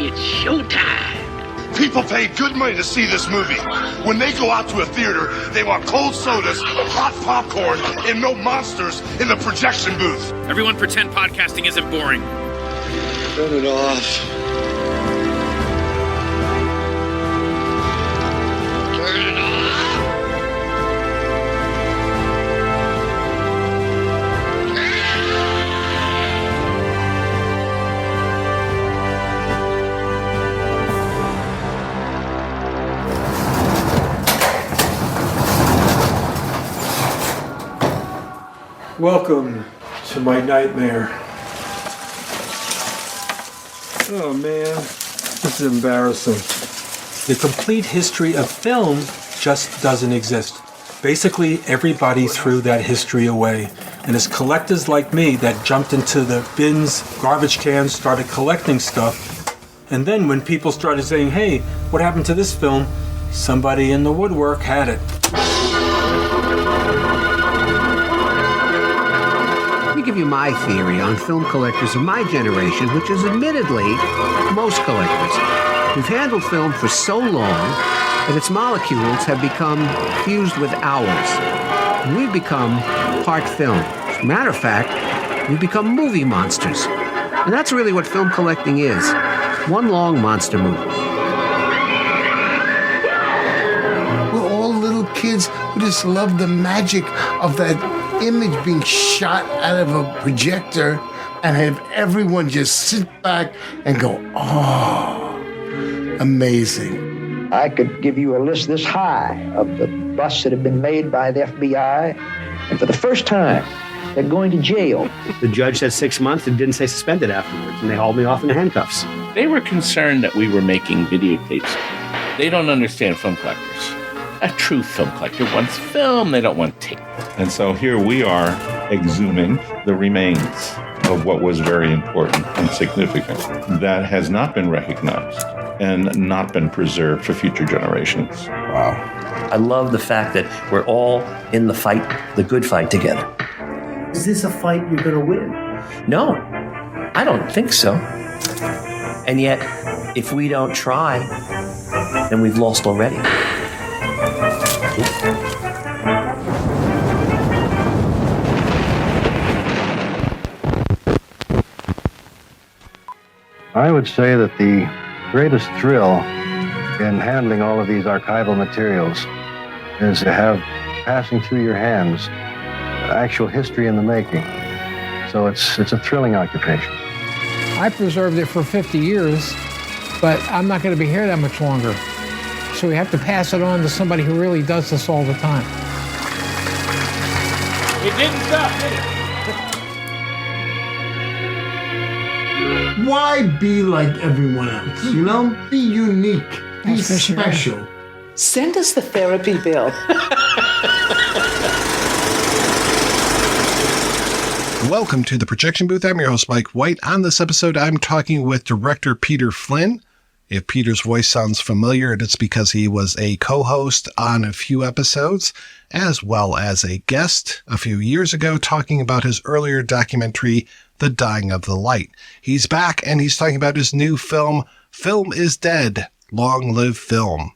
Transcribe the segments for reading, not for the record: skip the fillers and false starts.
It's showtime. People pay good money to see this movie. When they go out to a theater, they want cold sodas, hot popcorn, and no monsters in the projection booth. Everyone pretend podcasting isn't boring. Turn it off. Turn it off. Welcome to my nightmare. Oh man, this is embarrassing. The complete history of film just doesn't exist. Basically, everybody threw that history away. And it's collectors like me that jumped into the bins, garbage cans, started collecting stuff. And then when people started saying, hey, what happened to this film? Somebody in the woodwork had it. Give you my theory on film collectors of my generation, which is admittedly most collectors. We've handled film for so long that its molecules have become fused with ours. And we've become part film. As a matter of fact, we've become movie monsters. And that's really what film collecting is. One long monster movie. We're all little kids who just love the magic of that image being shot out of a projector and have everyone just sit back and go, oh, amazing. I could give you a list this high of the busts that have been made by the FBI, and for the first time, they're going to jail. The judge said 6 months and didn't say suspended afterwards, and they hauled me off in handcuffs. They were concerned that we were making videotapes. They don't understand film collectors. A true film collector wants film, they don't want tape. And so here we are exhuming the remains of what was very important and significant that has not been recognized and not been preserved for future generations. Wow. I love the fact that we're all in the fight, the good fight together. Is this a fight you're going to win? No, I don't think so. And yet, if we don't try, then we've lost already. I would say that the greatest thrill in handling all of these archival materials is to have passing through your hands actual history in the making. So it's a thrilling occupation. I preserved it for 50 years, but I'm not going to be here that much longer. So we have to pass it on to somebody who really does this all the time. It didn't stop, did it? Why be like everyone else? You know, be unique, be special. Send us the therapy bill. Welcome to the Projection Booth. I'm your host, Mike White. On this episode, I'm talking with director Peter Flynn. If Peter's voice sounds familiar, it's because he was a co-host on a few episodes, as well as a guest a few years ago, talking about his earlier documentary, The Dying of the Light. He's back, and he's talking about his new film, Film is Dead, Long Live Film.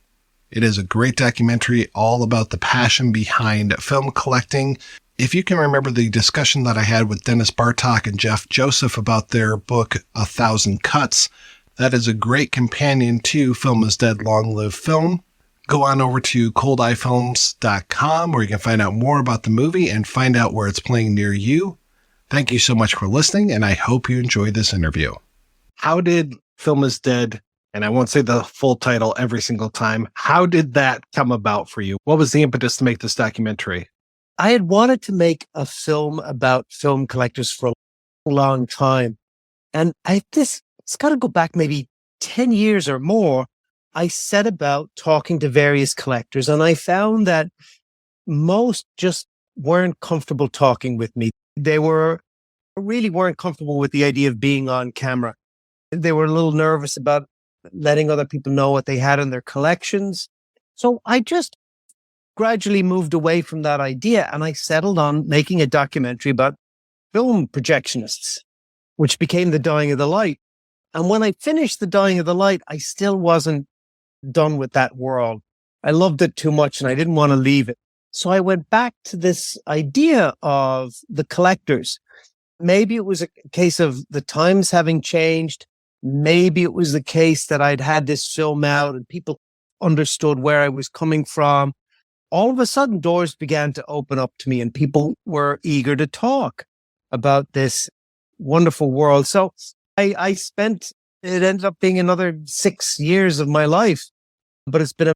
It is a great documentary all about the passion behind film collecting. If you can remember the discussion that I had with Dennis Bartok and Jeff Joseph about their book, 1,000 Cuts, that is a great companion to Film is Dead, Long Live Film. Go on over to coldeyefilms.com where you can find out more about the movie and find out where it's playing near you. Thank you so much for listening, and I hope you enjoyed this interview. How did Film is Dead, and I won't say the full title every single time, how did that come about for you? What was the impetus to make this documentary? I had wanted to make a film about film collectors for a long time. And it's got to go back maybe 10 years or more. I set about talking to various collectors, and I found that most just weren't comfortable talking with me. They really weren't comfortable with the idea of being on camera. They were a little nervous about letting other people know what they had in their collections. So I just gradually moved away from that idea, and I settled on making a documentary about film projectionists, which became The Dying of the Light. And when I finished The Dying of the Light, I still wasn't done with that world. I loved it too much and I didn't want to leave it. So I went back to this idea of the collectors. Maybe it was a case of the times having changed. Maybe it was the case that I'd had this film out and people understood where I was coming from. All of a sudden, doors began to open up to me and people were eager to talk about this wonderful world. So I spent, it ended up being another 6 years of my life, but it's been a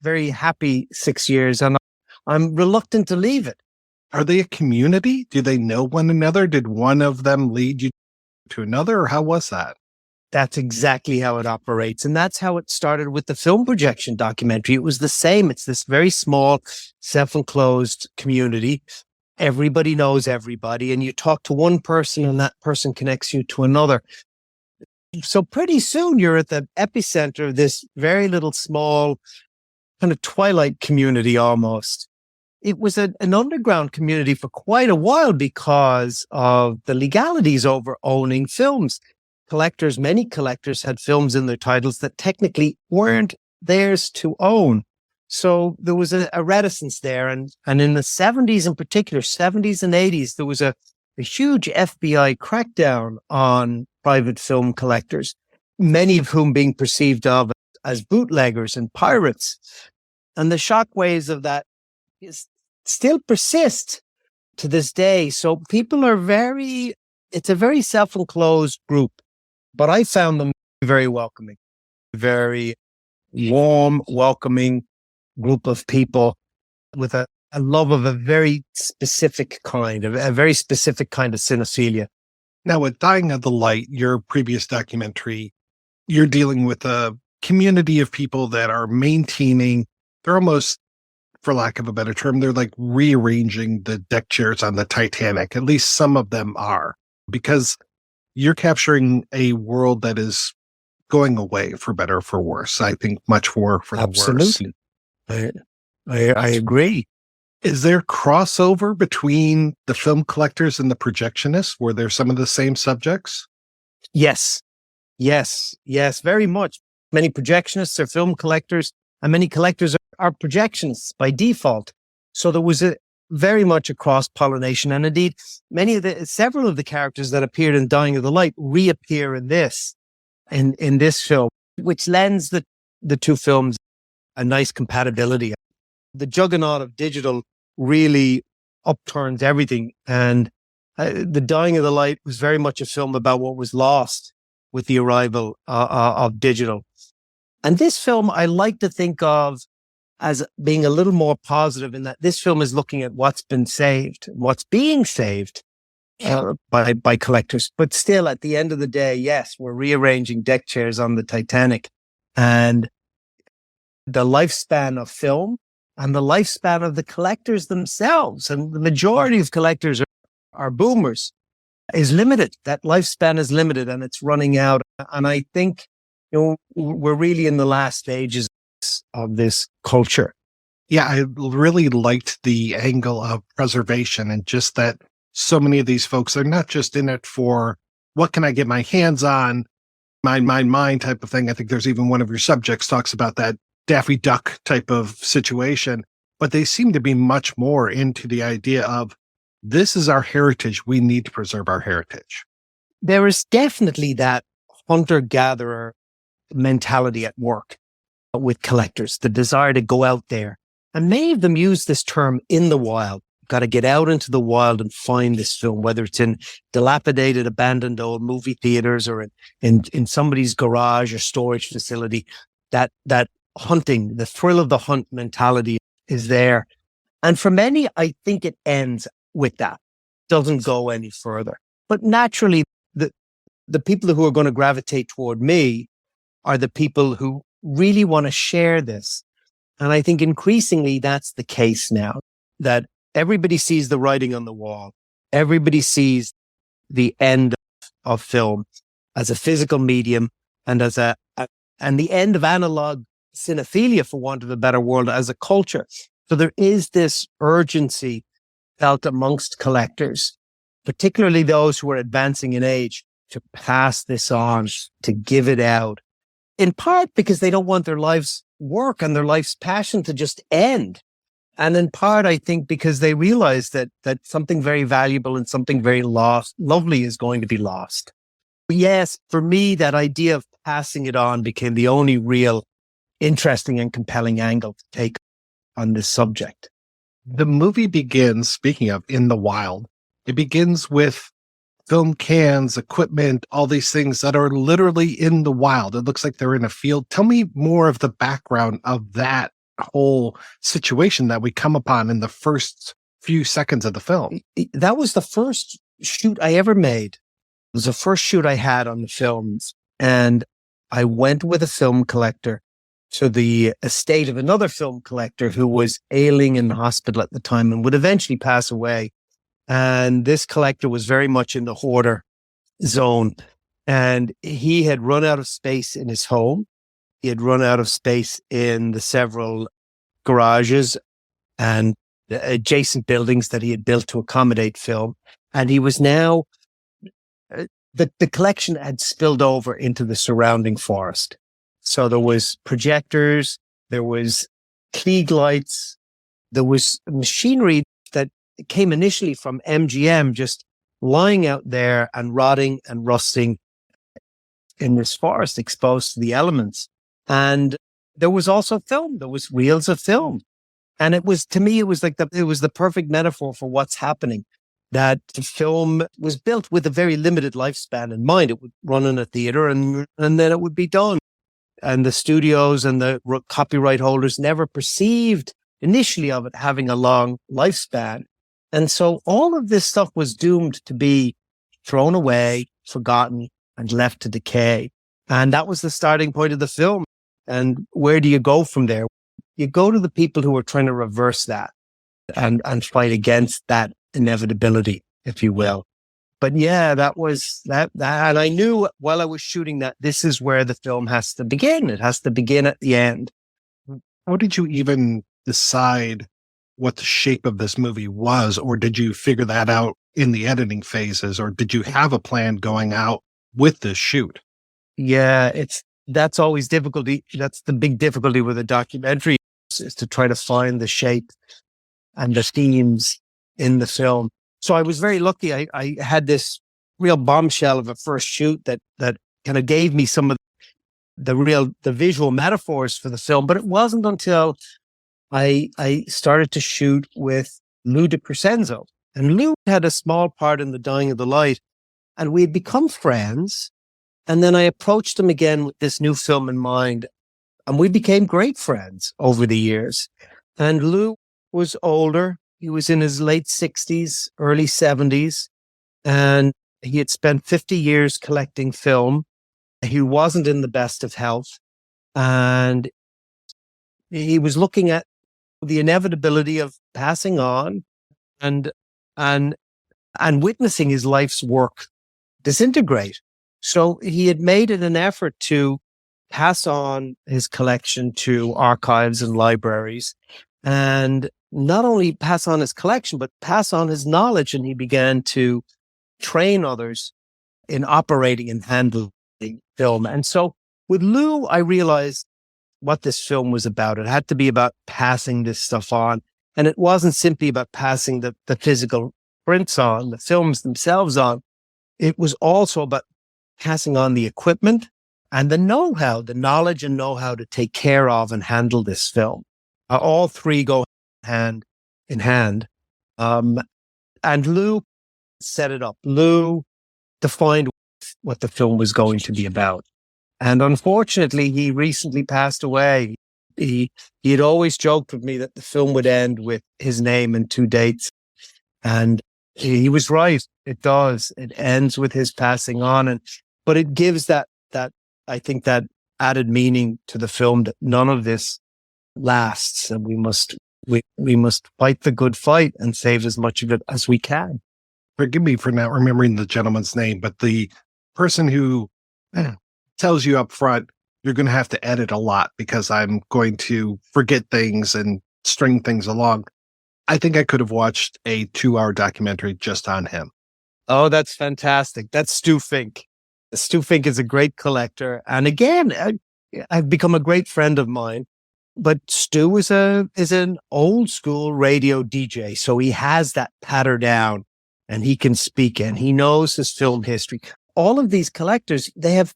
very happy 6 years and I'm reluctant to leave it. Are they a community? Do they know one another? Did one of them lead you to another, or how was that? That's exactly how it operates. And that's how it started with the film projection documentary. It was the same. It's this very small, self-enclosed community. Everybody knows everybody. And you talk to one person and that person connects you to another. So pretty soon you're at the epicenter of this very little small kind of twilight community almost. It was an underground community for quite a while because of the legalities over owning films. Collectors, many collectors had films in their titles that technically weren't theirs to own. So there was a reticence there. And in the 70s in particular, 70s and 80s, there was a huge FBI crackdown on private film collectors, many of whom being perceived of as bootleggers and pirates. And the shockwaves of that still persist to this day. So people are it's a very self-enclosed group, but I found them very welcoming, very warm, welcoming group of people with a love of a very specific kind, a very specific kind of cinephilia. Now, with Dying of the Light, your previous documentary, you're dealing with a community of people that are maintaining, they're almost, for lack of a better term, they're like rearranging the deck chairs on the Titanic. At least some of them are, because you're capturing a world that is going away, for better or for worse. I think much more for the worse. Absolutely. I agree. Is there crossover between the film collectors and the projectionists? Were there some of the same subjects? Yes, very much. Many projectionists are film collectors, and many collectors are projectionists by default. So there was very much a cross-pollination, and indeed, several of the characters that appeared in Dying of the Light reappear in this film, which lends the two films a nice compatibility. The juggernaut of digital really upturns everything, and The Dying of the Light was very much a film about what was lost with the arrival of digital. And this film I like to think of as being a little more positive in that this film is looking at what's been saved, what's being saved by collectors. But still, at the end of the day, yes, we're rearranging deck chairs on the Titanic. And the lifespan of film and the lifespan of the collectors themselves, and the majority of collectors are boomers, is limited. That lifespan is limited and it's running out. And I think, we're really in the last stages of this culture. Yeah, I really liked the angle of preservation, and just that so many of these folks are not just in it for what can I get my hands on, mine type of thing. I think there's even one of your subjects talks about that Daffy Duck type of situation, but they seem to be much more into the idea of this is our heritage. We need to preserve our heritage. There is definitely that hunter-gatherer mentality at work with collectors, the desire to go out there. And many of them use this term in the wild. You've got to get out into the wild and find this film, whether it's in dilapidated, abandoned old movie theaters or in somebody's garage or storage facility. That hunting, the thrill of the hunt mentality is there. And for many, I think it ends with that. It doesn't go any further. But naturally, the people who are going to gravitate toward me are the people who really want to share this. And I think increasingly that's the case now, that everybody sees the writing on the wall. Everybody sees the end of film as a physical medium and as and the end of analog cinephilia, for want of a better word, as a culture. So there is this urgency felt amongst collectors, particularly those who are advancing in age, to pass this on, to give it out, in part because they don't want their life's work and their life's passion to just end. And in part, I think, because they realize that something very valuable and something very lovely is going to be lost. But yes, for me, that idea of passing it on became the only real interesting and compelling angle to take on this subject. The movie begins, speaking of in the wild, it begins with film cans, equipment, all these things that are literally in the wild. It looks like they're in a field. Tell me more of the background of that whole situation that we come upon in the first few seconds of the film. That was the first shoot I ever made. It was the first shoot I had on the films. And I went with a film collector to the estate of another film collector who was ailing in the hospital at the time and would eventually pass away. And this collector was very much in the hoarder zone. And he had run out of space in his home. He had run out of space in the several garages and adjacent buildings that he had built to accommodate film. And he was now, the collection had spilled over into the surrounding forest. So there was projectors, there was Klieg lights, there was machinery that came initially from MGM just lying out there and rotting and rusting in this forest, exposed to the elements. And there was also film. There was reels of film. And it was, to me, it was like it was the perfect metaphor for what's happening. That the film was built with a very limited lifespan in mind. It would run in a theater and then it would be done. And the studios and the copyright holders never perceived initially of it having a long lifespan. And so all of this stuff was doomed to be thrown away, forgotten, and left to decay. And that was the starting point of the film. And where do you go from there? You go to the people who are trying to reverse that and fight against that inevitability, if you will. But yeah, that was that. And I knew while I was shooting that this is where the film has to begin. It has to begin at the end. How did you even decide what the shape of this movie was? Or did you figure that out in the editing phases? Or did you have a plan going out with this shoot? Yeah, that's always difficulty. That's the big difficulty with a documentary, is to try to find the shape and the themes in the film. So I was very lucky. I had this real bombshell of a first shoot that kind of gave me some of the visual metaphors for the film. But it wasn't until I started to shoot with Lou de Crescenzo. And Lou had a small part in The Dying of the Light. And we had become friends. And then I approached him again with this new film in mind. And we became great friends over the years. And Lou was older. He was in his late 60s, early 70s. And he had spent 50 years collecting film. He wasn't in the best of health. And he was looking at the inevitability of passing on and witnessing his life's work disintegrate. So he had made it an effort to pass on his collection to archives and libraries, and not only pass on his collection, but pass on his knowledge. And he began to train others in operating and handling film. And so with Lou, I realized what this film was about. It had to be about passing this stuff on. And it wasn't simply about passing the physical prints on, the films themselves on. It was also about passing on the equipment and the know-how, the knowledge and know-how to take care of and handle this film. All three go hand in hand. And Lou set it up. Lou defined what the film was going to be about. And unfortunately, he recently passed away. He had always joked with me that the film would end with his name and 2 dates. And he was right. It does. It ends with his passing on. But it gives that I think that added meaning to the film, that none of this lasts, and we must fight the good fight and save as much of it as we can. Forgive me for not remembering the gentleman's name, but the person who tells you up front, you're going to have to edit a lot because I'm going to forget things and string things along. I think I could have watched a 2-hour documentary just on him. Oh, that's fantastic. That's Stu Fink. Stu Fink is a great collector. And again, I've become a great friend of mine. But Stu is an old school radio DJ. So he has that patter down and he can speak and he knows his film history. All of these collectors, they have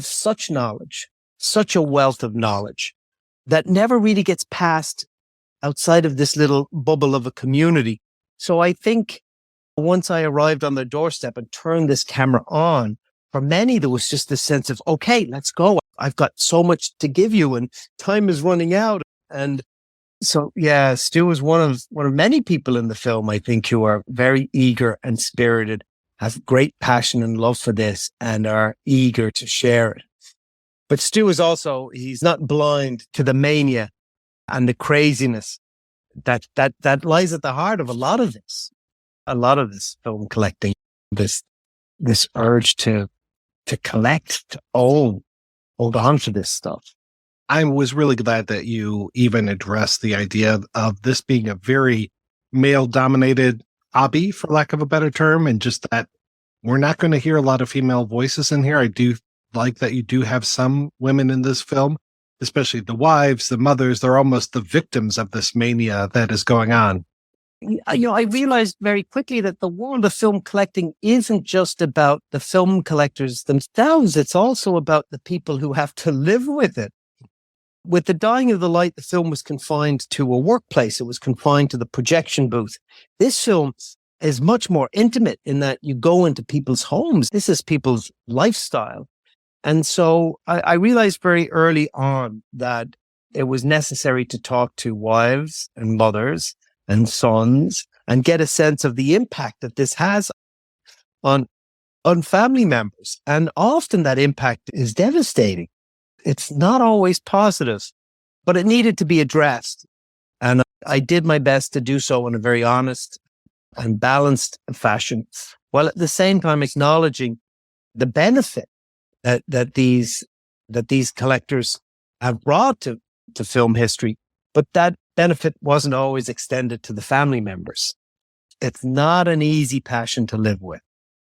such knowledge, such a wealth of knowledge that never really gets passed outside of this little bubble of a community. So I think once I arrived on their doorstep and turned this camera on, for many, there was just this sense of, okay, let's go. I've got so much to give you and time is running out. And so, yeah, Stu is one of many people in the film, I think, who are very eager and spirited, have great passion and love for this and are eager to share it. But Stu is also, he's not blind to the mania and the craziness that lies at the heart of a lot of this film collecting, this urge to collect, to hold on to this stuff. I was really glad that you even addressed the idea of this being a very male-dominated hobby, for lack of a better term, and just that we're not going to hear a lot of female voices in here. I do like that you do have some women in this film, especially the wives, the mothers. They're almost the victims of this mania that is going on. I realized very quickly that the world of film collecting isn't just about the film collectors themselves. It's also about the people who have to live with it. With the dying of the light, the film was confined to a workplace. It was confined to the projection booth. This film is much more intimate in that you go into people's homes. This is people's lifestyle. And so I realized very early on that it was necessary to talk to wives and mothers and sons and get a sense of the impact that this has on family members. And often that impact is devastating. It's not always positive, but it needed to be addressed. And I did my best to do so in a very honest and balanced fashion, while at the same time acknowledging the benefit that these collectors have brought to film history, but that benefit wasn't always extended to the family members. It's not an easy passion to live with.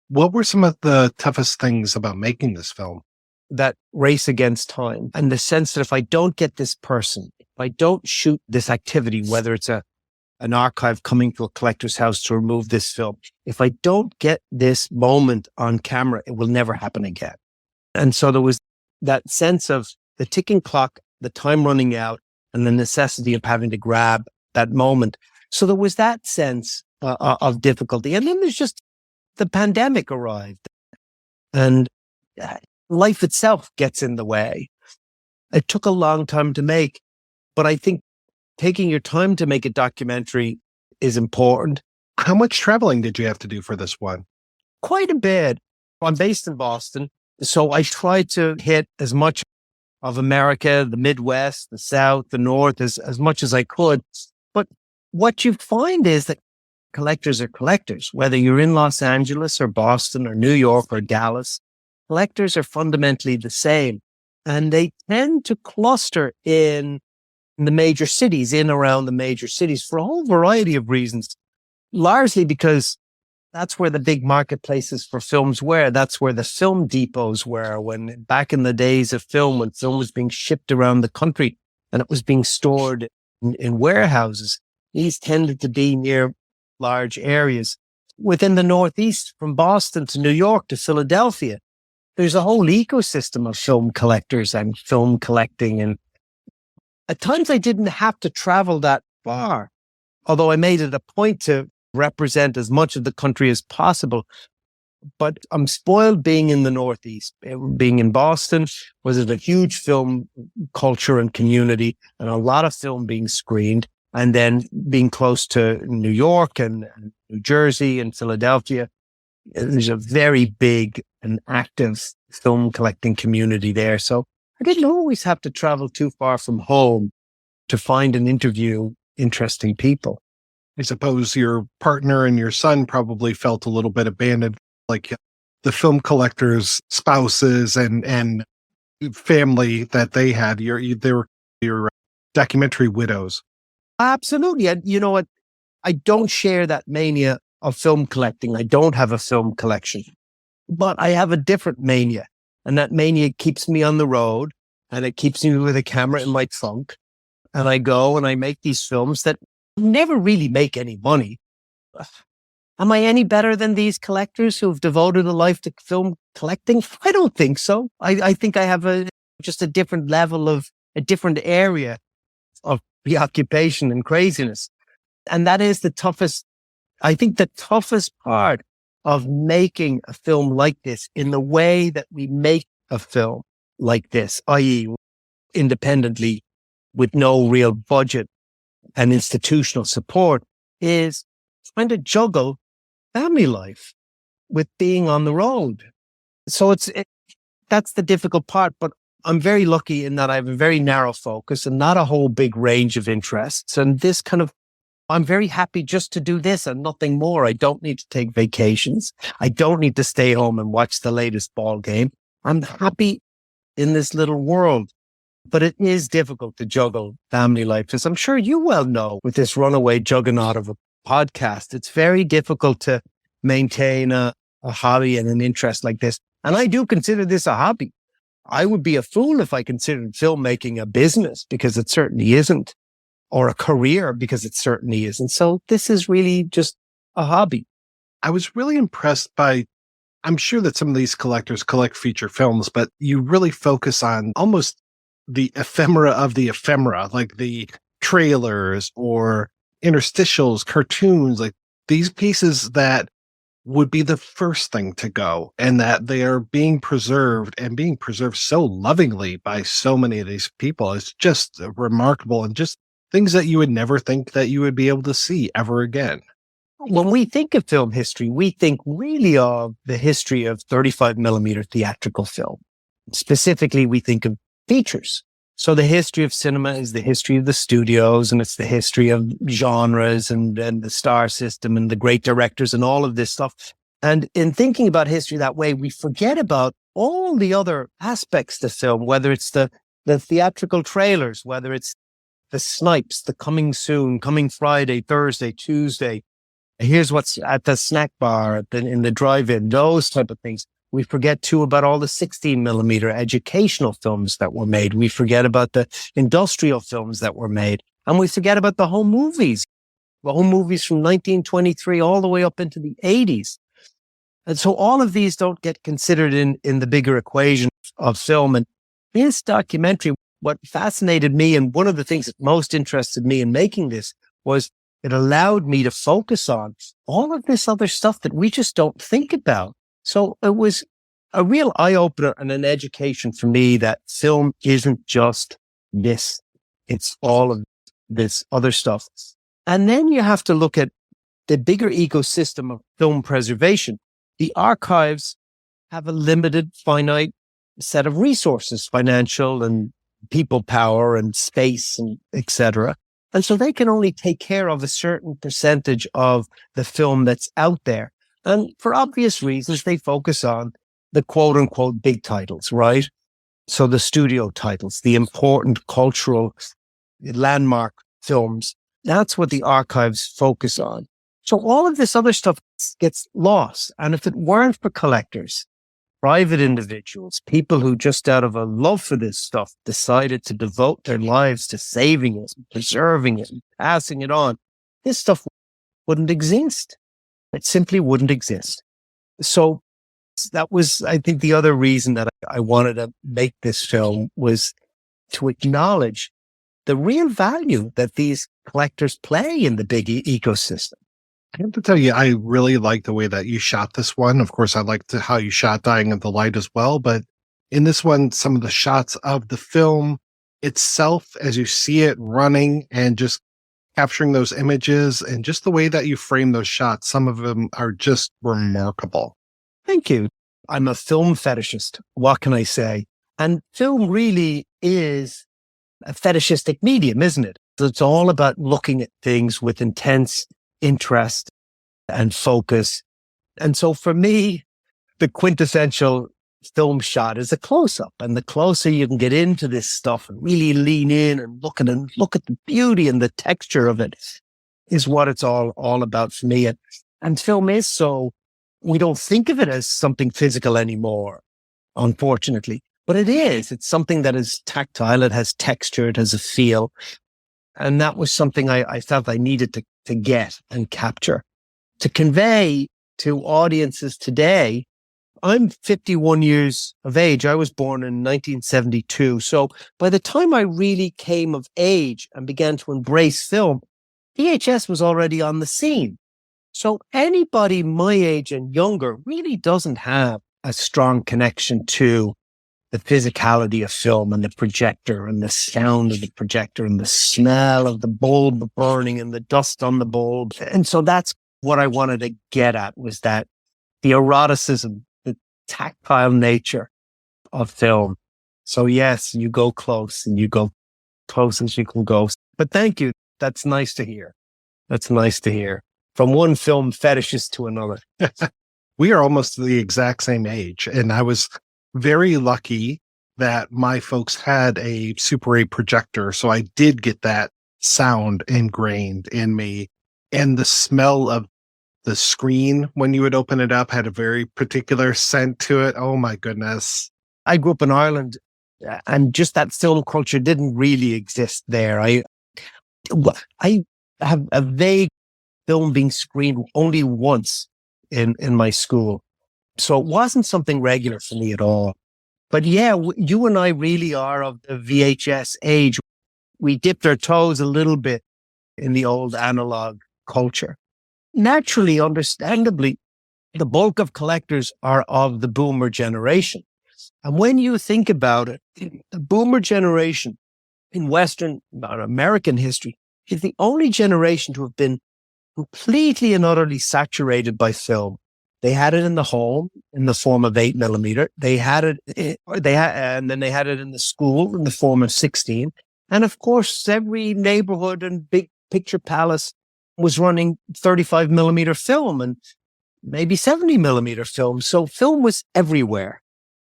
What were some of the toughest things about making this film? That race against time and the sense that if I don't get this person, if I don't shoot this activity, whether it's an archive coming to a collector's house to remove this film, if I don't get this moment on camera, it will never happen again. And so there was that sense of the ticking clock, the time running out, and the necessity of having to grab that moment. So there was that sense of difficulty. And then there's just the pandemic arrived and life itself gets in the way. It took a long time to make, but I think taking your time to make a documentary is important. How much traveling did you have to do for this one? Quite a bit. I'm based in Boston, so I tried to hit as much of America, the Midwest, the South, the North, as much as I could. But what you find is that collectors are collectors, whether you're in Los Angeles or Boston or New York or Dallas. Collectors are fundamentally the same, and they tend to cluster in the major cities, in around the major cities for a whole variety of reasons, largely because that's where the big marketplaces for films were. That's where the film depots were when back in the days of film, when film was being shipped around the country and it was being stored in warehouses. These tended to be near large areas. Within the Northeast, from Boston to New York to Philadelphia, there's a whole ecosystem of film collectors and film collecting. And at times I didn't have to travel that far, although I made it a point to represent as much of the country as possible. But I'm spoiled being in the Northeast, being in Boston, was a huge film culture and community and a lot of film being screened. And then being close to New York and New Jersey and Philadelphia, there's a very big and active film collecting community there. So I didn't always have to travel too far from home to find and interview interesting people. I suppose your partner and your son probably felt a little bit abandoned, like the film collectors' spouses and family that they had. They were your documentary widows. Absolutely. And you know what? I don't share that mania of film collecting. I don't have a film collection. But I have a different mania, and that mania keeps me on the road, and it keeps me with a camera in my trunk. And I go and I make these films that never really make any money. Am I any better than these collectors who've devoted a life to film collecting? I don't think so. I think I have just a different level of a different area of preoccupation and craziness. And that is I think the toughest part of making a film like this in the way that we make a film like this, i.e. independently with no real budget and institutional support, is trying to juggle family life with being on the road. So that's the difficult part, but I'm very lucky in that I have a very narrow focus and not a whole big range of interests. And I'm very happy just to do this and nothing more. I don't need to take vacations. I don't need to stay home and watch the latest ball game. I'm happy in this little world. But it is difficult to juggle family life, as I'm sure you well know, with this runaway juggernaut of a podcast. It's very difficult to maintain a hobby and an interest like this. And I do consider this a hobby. I would be a fool if I considered filmmaking a business, because it certainly isn't, or a career, because it certainly isn't. So this is really just a hobby. I was really impressed by, I'm sure that some of these collectors collect feature films, but you really focus on almost the ephemera of the ephemera, like the trailers or interstitials, cartoons, like these pieces that would be the first thing to go, and that they are being preserved and being preserved so lovingly by so many of these people. It's just remarkable, and just things that you would never think that you would be able to see ever again. When we think of film history, we think really of the history of 35 millimeter theatrical film. Specifically, we think of features. So the history of cinema is the history of the studios, and it's the history of genres and the star system and the great directors and all of this stuff. And in thinking about history that way, we forget about all the other aspects to film, whether it's the theatrical trailers, whether it's the snipes, the coming soon, coming Friday, Thursday, Tuesday. Here's what's at the snack bar, in the drive-in, those type of things. We forget too about all the 16 millimeter educational films that were made. We forget about the industrial films that were made. And we forget about the home movies from 1923 all the way up into the 80s. And so all of these don't get considered in the bigger equation of film. And this documentary, what fascinated me, and one of the things that most interested me in making this, was it allowed me to focus on all of this other stuff that we just don't think about. So it was a real eye-opener and an education for me that film isn't just this. It's all of this other stuff. And then you have to look at the bigger ecosystem of film preservation. The archives have a limited, finite set of resources, financial and people power and space and etc. And so they can only take care of a certain percentage of the film that's out there. And for obvious reasons, they focus on the quote unquote big titles, right? So the studio titles, the important cultural landmark films, that's what the archives focus on. So all of this other stuff gets lost. And if it weren't for collectors, private individuals, people who just out of a love for this stuff decided to devote their lives to saving it, preserving it, and passing it on, this stuff wouldn't exist. It simply wouldn't exist. So that was, I think, the other reason that I wanted to make this film, was to acknowledge the real value that these collectors play in the big ecosystem. I have to tell you, I really like the way that you shot this one. Of course, I liked how you shot Dying of the Light as well. But in this one, some of the shots of the film itself, as you see it running and just capturing those images, and just the way that you frame those shots, some of them are just remarkable. Thank you. I'm a film fetishist. What can I say? And film really is a fetishistic medium, isn't it? So it's all about looking at things with intense interest and focus. And so for me, the quintessential film shot is a close-up. And the closer you can get into this stuff and really lean in and look at the beauty and the texture of it, is what it's all about for me. And film is so we don't think of it as something physical anymore, unfortunately. But it is. It's something that is tactile. It has texture. It has a feel. And that was something I felt I needed to get and capture. To convey to audiences today, I'm 51 years of age. I was born in 1972. So by the time I really came of age and began to embrace film, VHS was already on the scene. So anybody my age and younger really doesn't have a strong connection to the physicality of film and the projector and the sound of the projector and the smell of the bulb burning and the dust on the bulb. And so that's what I wanted to get at, was that the eroticism, the tactile nature of film. So yes, you go close and you go close as you can go. But thank you. That's nice to hear. That's nice to hear. From one film fetishist to another. We are almost the exact same age. And I was very lucky that my folks had a Super 8 projector. So I did get that sound ingrained in me. And the smell of the screen when you would open it up had a very particular scent to it. Oh my goodness. I grew up in Ireland, and just that film culture didn't really exist there. I have a vague film being screened only once in my school. So it wasn't something regular for me at all. But yeah, you and I really are of the VHS age. We dipped our toes a little bit in the old analog culture. Naturally, understandably, the bulk of collectors are of the boomer generation. And when you think about it, the boomer generation in Western, American history is the only generation to have been completely and utterly saturated by film. They had it in the home in the form of 8mm. And then they had it in the school in the form of 16. And of course, every neighborhood and big picture palace was running 35mm film and maybe 70mm film. So film was everywhere.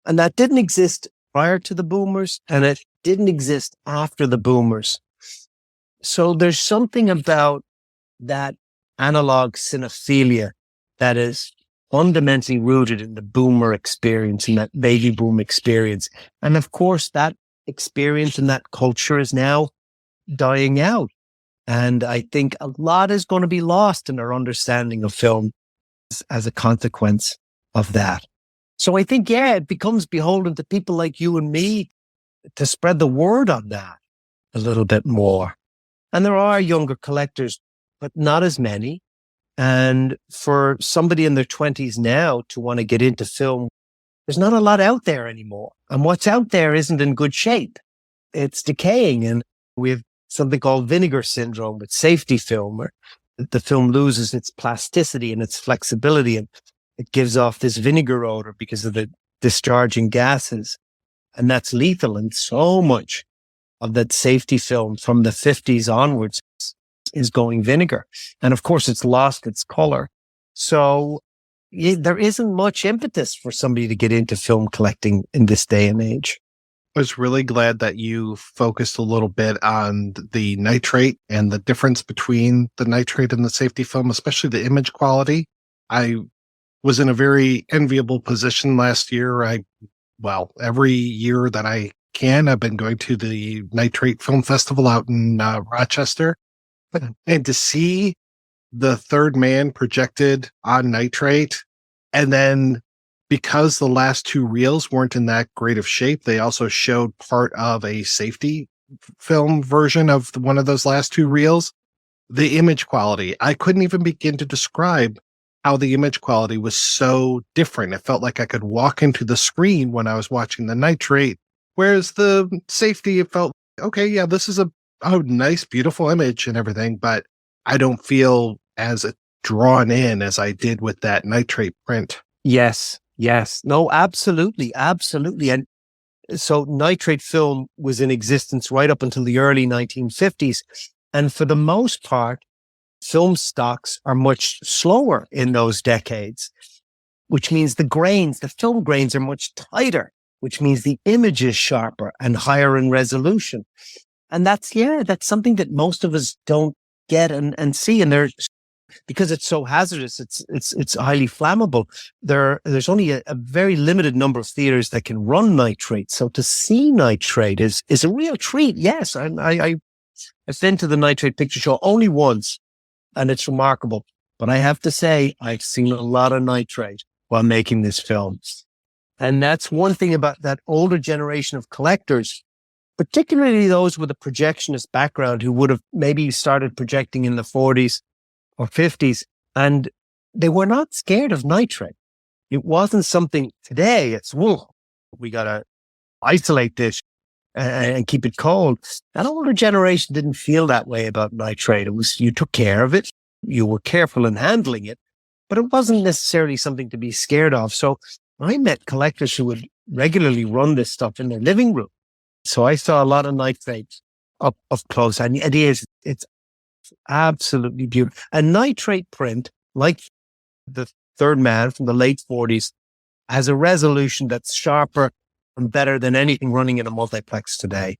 And that didn't exist prior to the boomers, and it didn't exist after the boomers. So there's something about that analog cinephilia that is fundamentally rooted in the boomer experience and that baby boom experience. And of course, that experience and that culture is now dying out. And I think a lot is going to be lost in our understanding of film as a consequence of that. So I think, yeah, it becomes beholden to people like you and me to spread the word on that a little bit more. And there are younger collectors, but not as many. And for somebody in their 20s now to want to get into film, there's not a lot out there anymore. And what's out there isn't in good shape. It's decaying. And we have something called vinegar syndrome with safety film, where the film loses its plasticity and its flexibility, and it gives off this vinegar odor because of the discharging gases. And that's lethal. And so much of that safety film from the 50s onwards is going vinegar. And of course, it's lost its color. So there isn't much impetus for somebody to get into film collecting in this day and age. I was really glad that you focused a little bit on the nitrate and the difference between the nitrate and the safety film, especially the image quality. I was in a very enviable position last year. Every year that I can, I've been going to the Nitrate Film Festival out in Rochester. And to see the Third Man projected on nitrate, and then because the last two reels weren't in that great of shape, they also showed part of a safety film version of one of those last two reels. The image quality, I couldn't even begin to describe how the image quality was so different. It felt like I could walk into the screen when I was watching the nitrate, whereas the safety, it felt, okay, yeah, this is a nice, beautiful image and everything, but I don't feel as drawn in as I did with that nitrate print. Yes. No, absolutely. And so nitrate film was in existence right up until the early 1950s. And for the most part, film stocks are much slower in those decades, which means the film grains are much tighter, which means the image is sharper and higher in resolution. And that's something that most of us don't get and see. And there's because it's so hazardous, it's highly flammable. There's only a very limited number of theaters that can run nitrate. So to see nitrate is a real treat. Yes, I've been to the nitrate picture show only once, and it's remarkable. But I have to say, I've seen a lot of nitrate while making this film. And that's one thing about that older generation of collectors, particularly those with a projectionist background who would have maybe started projecting in the 40s or 50s, and they were not scared of nitrate. It wasn't something today. It's, whoa, we got to isolate this and keep it cold. That older generation didn't feel that way about nitrate. It was, you took care of it. You were careful in handling it, but it wasn't necessarily something to be scared of. So I met collectors who would regularly run this stuff in their living room. So I saw a lot of nitrate up close, and it's absolutely beautiful. A nitrate print, like The Third Man from the late 40s, has a resolution that's sharper and better than anything running in a multiplex today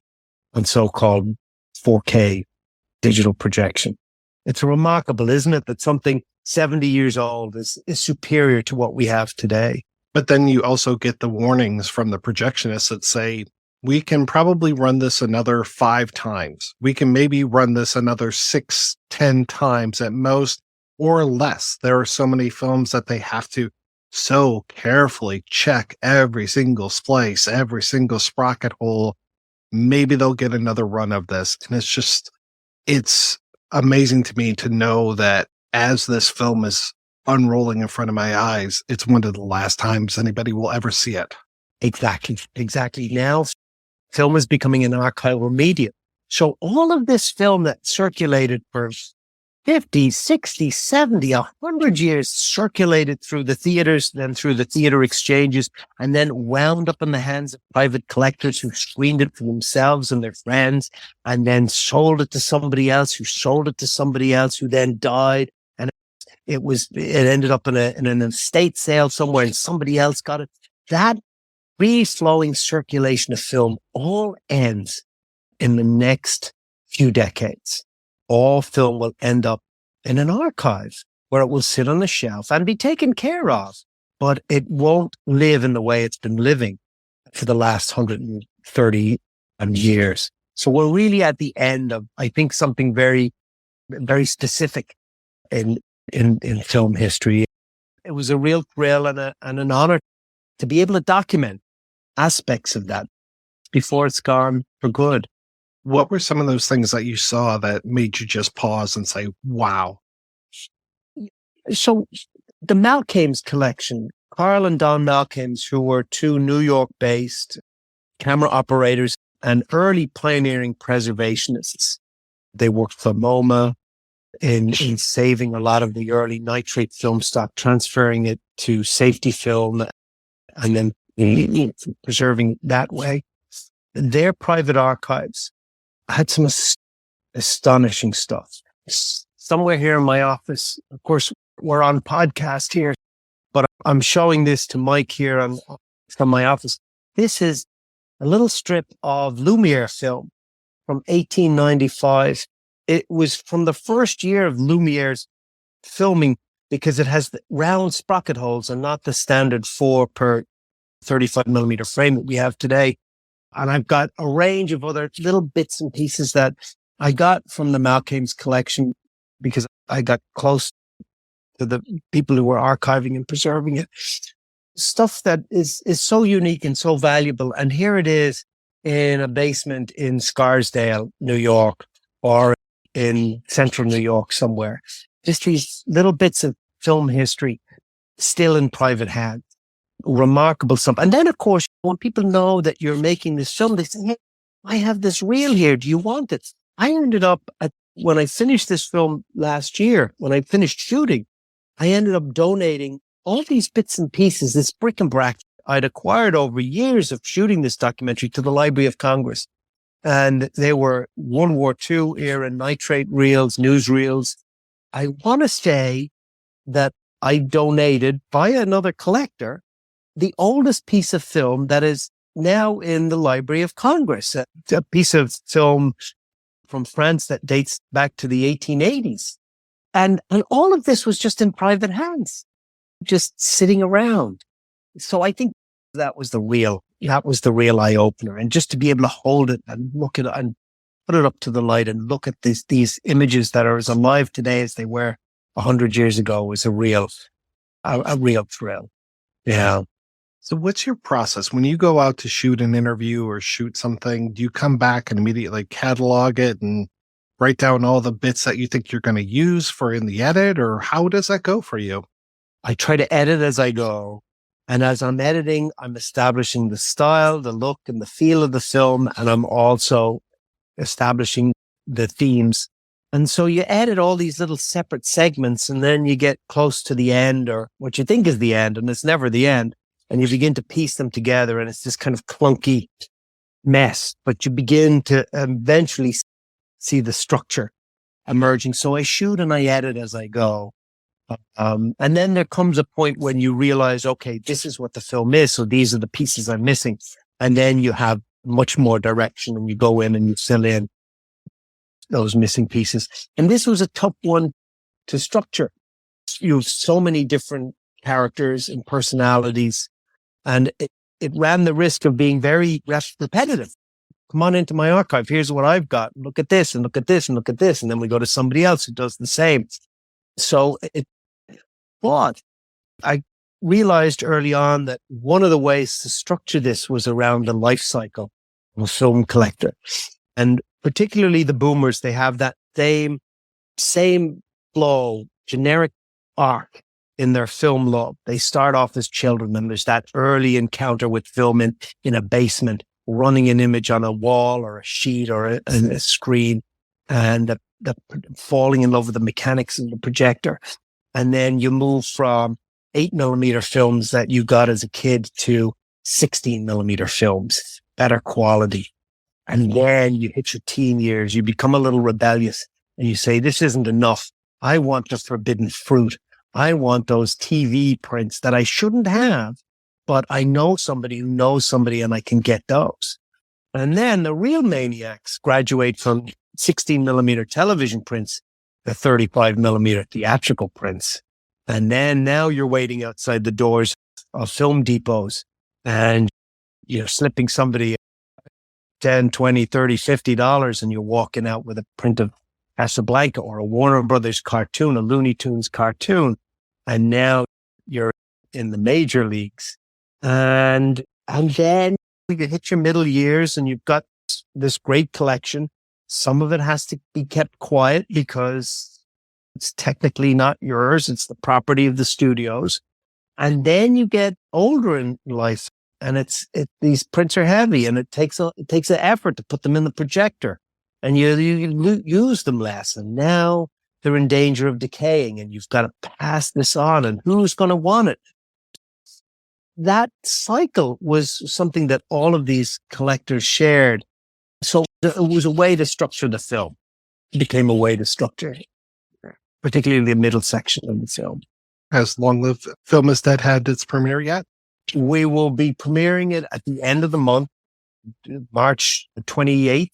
on so-called 4K digital projection. It's remarkable, isn't it, that something 70 years old is superior to what we have today. But then you also get the warnings from the projectionists that say, we can probably run this another 5 times. We can maybe run this another 6, 10 times at most, or less. There are so many films that they have to so carefully check every single splice, every single sprocket hole. Maybe they'll get another run of this. And it's amazing to me to know that as this film is unrolling in front of my eyes, it's one of the last times anybody will ever see it. Exactly. Now, film is becoming an archival medium. So all of this film that circulated for 50, 60, 70, 100 years, circulated through the theaters, then through the theater exchanges, and then wound up in the hands of private collectors who screened it for themselves and their friends, and then sold it to somebody else, who sold it to somebody else, who then died. And it ended up in an estate sale somewhere, and somebody else got it. That free-flowing circulation of film all ends in the next few decades. All film will end up in an archive where it will sit on a shelf and be taken care of, but it won't live in the way it's been living for the last 130 years. So we're really at the end of, I think, something very, very specific in film history. It was a real thrill and an honor to be able to document aspects of that before it's gone for good. What were some of those things that you saw that made you just pause and say, wow? So the Malkames collection, Carl and Don Malkames, who were 2 New York-based camera operators and early pioneering preservationists. They worked for MoMA in saving a lot of the early nitrate film stock, transferring it to safety film, and then preserving it that way. Their private archives had some astonishing stuff. Somewhere here in my office, of course, we're on podcast here, but I'm showing this to Mike here from my office. This is a little strip of Lumiere film from 1895. It was from the first year of Lumiere's filming because it has the round sprocket holes and not the standard 4 per 35 millimeter frame that we have today. And I've got a range of other little bits and pieces that I got from the Malkames collection because I got close to the people who were archiving and preserving it. Stuff that is so unique and so valuable. And here it is in a basement in Scarsdale, New York, or in central New York somewhere. Just these little bits of film history still in private hands. Remarkable stuff. And then, of course, when people know that you're making this film, they say, hey, I have this reel here. Do you want it? I ended up, when I finished this film last year, when I finished shooting, I ended up donating all these bits and pieces, this bric-a-brac I'd acquired over years of shooting this documentary, to the Library of Congress. And they were World War II era nitrate reels, newsreels. I want to say that I donated via another collector the oldest piece of film that is now in the Library of Congress, a piece of film from France that dates back to the 1880s. And all of this was just in private hands, just sitting around. So I think that was the real eye opener. And just to be able to hold it and look at it and put it up to the light and look at these images that are as alive today as they were 100 years ago was a real thrill. Yeah. So what's your process when you go out to shoot an interview or shoot something? Do you come back and immediately catalog it and write down all the bits that you think you're going to use for in the edit, or how does that go for you? I try to edit as I go. And as I'm editing, I'm establishing the style, the look, and the feel of the film. And I'm also establishing the themes. And so you edit all these little separate segments, and then you get close to the end, or what you think is the end, and it's never the end. And you begin to piece them together, and it's this kind of clunky mess. But you begin to eventually see the structure emerging. So I shoot and I edit as I go. And then there comes a point when you realize, okay, this is what the film is. So these are the pieces I'm missing. And then you have much more direction, and you go in and you fill in those missing pieces. And this was a tough one to structure. You have so many different characters and personalities, and it ran the risk of being very repetitive. Come on into my archive. Here's what I've got. Look at this and look at this and look at this. And then we go to somebody else who does the same. So but I realized early on that one of the ways to structure this was around the life cycle of a film collector. And particularly the boomers, they have that same flow, generic arc in their film love. They start off as children, and there's that early encounter with film in a basement, running an image on a wall or a sheet or a screen, and the falling in love with the mechanics of the projector. And then you move from 8mm films that you got as a kid to 16mm films, better quality. And then you hit your teen years, you become a little rebellious, and you say, this isn't enough. I want the forbidden fruit. I want those TV prints that I shouldn't have, but I know somebody who knows somebody, and I can get those. And then the real maniacs graduate from 16mm television prints to 35mm theatrical prints. And then now you're waiting outside the doors of film depots, and you're slipping somebody $10, $20, $30, $50, and you're walking out with a print of Casablanca or a Warner Brothers cartoon, a Looney Tunes cartoon. And now you're in the major leagues. And then you hit your middle years, and you've got this great collection. Some of it has to be kept quiet because it's technically not yours. It's the property of the studios. And then you get older in life, and these prints are heavy, and it takes an effort to put them in the projector, and you use them less. And now they're in danger of decaying, and you've got to pass this on, and who's going to want it? That cycle was something that all of these collectors shared. So it was a way to structure the film. It became a way to structure, particularly the middle section of the film. Has Long Live Film Is Dead had its premiere yet? We will be premiering it at the end of the month, March 28th,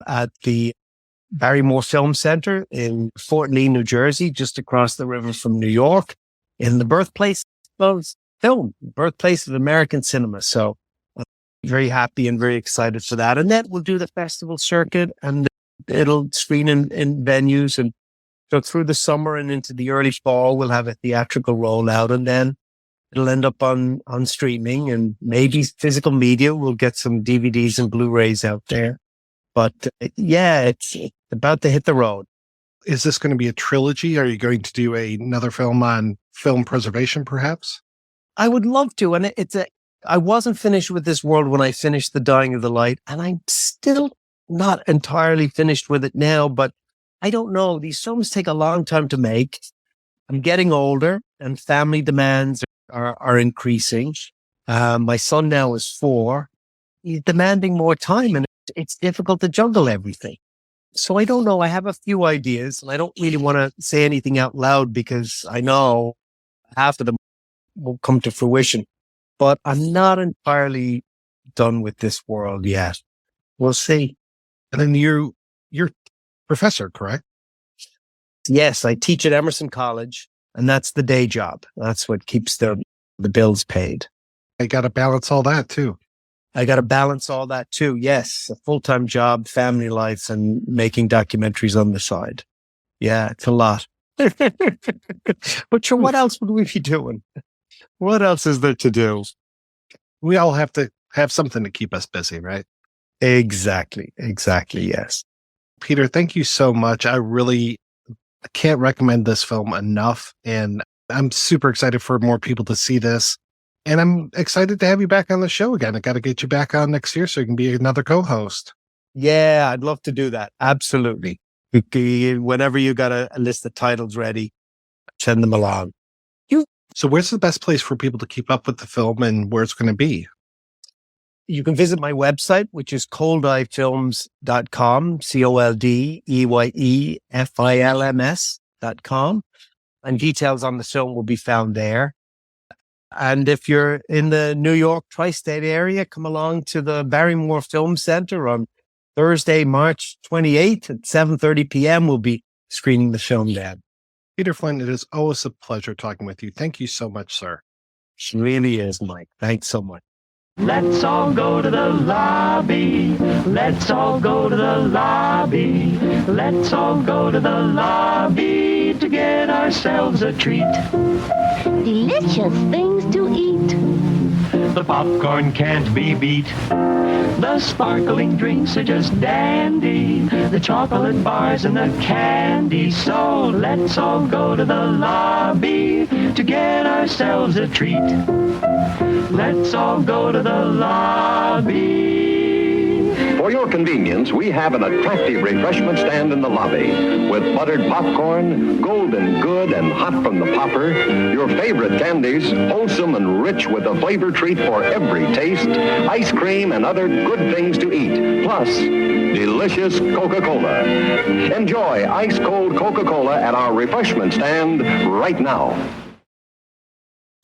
at the Barrymore Film Center in Fort Lee, New Jersey, just across the river from New York, in the birthplace of film, birthplace of American cinema. So I'm very happy and very excited for that. And then we'll do the festival circuit, and it'll screen in venues. And so through the summer and into the early fall, we'll have a theatrical rollout, and then it'll end up on streaming and maybe physical media. We'll get some DVDs and Blu-rays out there. But yeah, it's about to hit the road. Is this going to be a trilogy? Are you going to do another film on film preservation, perhaps? I would love to. And I wasn't finished with this world when I finished The Dying of the Light, and I'm still not entirely finished with it now, but I don't know. These films take a long time to make. I'm getting older, and family demands are increasing. My son now is 4. He's demanding more time, and it's difficult to juggle everything. So I don't know. I have a few ideas, and I don't really want to say anything out loud because I know half of them will come to fruition. But I'm not entirely done with this world yet. We'll see. And then you're professor, correct? Yes, I teach at Emerson College, and that's the day job. That's what keeps the bills paid. I got to balance all that too. I got to balance all that too. Yes, a full-time job, family life, and making documentaries on the side. Yeah, it's a lot. But sure, what else would we be doing? What else is there to do? We all have to have something to keep us busy, right? Exactly. Yes. Peter, thank you so much. I can't recommend this film enough. And I'm super excited for more people to see this. And I'm excited to have you back on the show again. I got to get you back on next year so you can be another co-host. Yeah, I'd love to do that. Absolutely. Whenever you got a list of titles ready, send them along. So where's the best place for people to keep up with the film and where it's going to be? You can visit my website, which is coldeyefilms.com, COLDEYEFILMS.com. And details on the film will be found there. And if you're in the New York tri-state area, come along to the Barrymore Film Center on Thursday, March 28th at 7:30 p.m. We'll be screening the film there. Peter Flynn, it is always a pleasure talking with you. Thank you so much, sir. It really is, Mike. Thanks so much. Let's all go to the lobby. Let's all go to the lobby. Let's all go to the lobby to get ourselves a treat. Delicious things to eat. The popcorn can't be beat. The sparkling drinks are just dandy. The chocolate bars and the candy. So let's all go to the lobby to get ourselves a treat. Let's all go to the lobby. For your convenience, we have an attractive refreshment stand in the lobby with buttered popcorn, golden good and hot from the popper, your favorite candies, wholesome and rich with a flavor treat for every taste, ice cream and other good things to eat, plus delicious Coca-Cola. Enjoy ice-cold Coca-Cola at our refreshment stand right now.